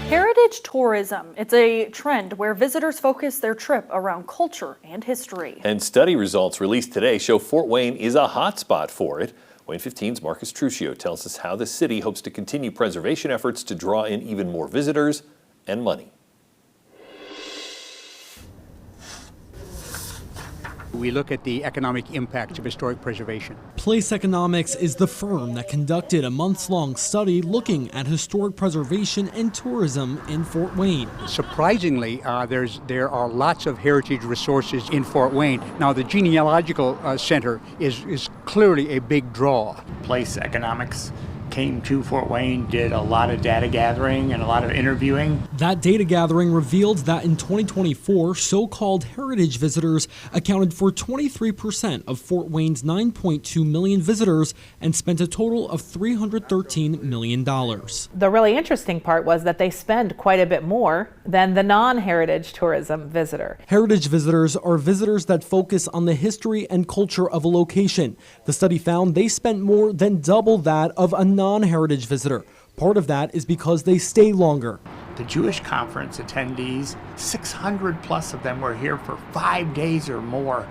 Heritage tourism. It's a trend where visitors focus their trip around culture and history. And study results released today show Fort Wayne is a hotspot for it. Wayne 15's Marcus Truccio tells us how the city hopes to continue preservation efforts to draw in even more visitors and money. We look at the economic impact of historic preservation. Place Economics is the firm that conducted a months-long study looking at historic preservation and tourism in Fort Wayne. Surprisingly, there are lots of heritage resources in Fort Wayne. Now, the Genealogical Center is clearly a big draw. Place Economics came to Fort Wayne, did a lot of data gathering and a lot of interviewing. That data gathering revealed that in 2024, so-called heritage visitors accounted for 23% of Fort Wayne's 9.2 million visitors and spent a total of $313 million. The really interesting part was that they spend quite a bit more than the non-heritage tourism visitor. Heritage visitors are visitors that focus on the history and culture of a location. The study found they spent more than double that of a non-heritage visitor. Part of that is because they stay longer. The Jewish conference attendees, 600 plus of them were here for 5 days or more.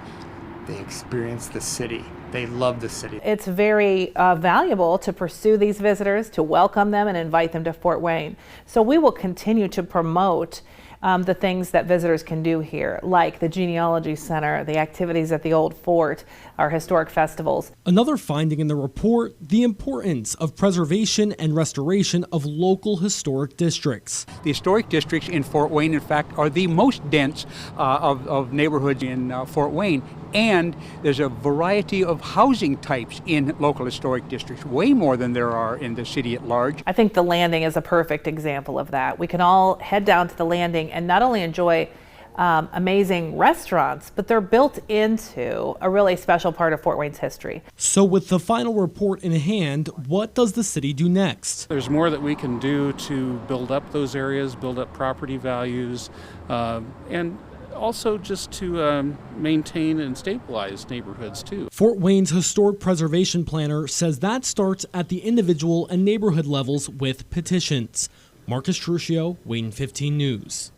They experienced the city. They love the city. It's very valuable to pursue these visitors, to welcome them and invite them to Fort Wayne. So we will continue to promote the things that visitors can do here, like the Genealogy Center, the activities at the Old Fort, our historic festivals. Another finding in the report, the importance of preservation and restoration of local historic districts. The historic districts in Fort Wayne, in fact, are the most dense of neighborhoods in Fort Wayne. And there's a variety of housing types in local historic districts, way more than there are in the city at large. I think the Landing is a perfect example of that. We can all head down to the Landing and not only enjoy amazing restaurants, but they're built into a really special part of Fort Wayne's history. So with the final report in hand, what does the city do next? There's more that we can do to build up those areas, build up property values, and also just to maintain and stabilize neighborhoods too. Fort Wayne's historic preservation planner says that starts at the individual and neighborhood levels with petitions. Marcus Truccio, Wayne 15 News.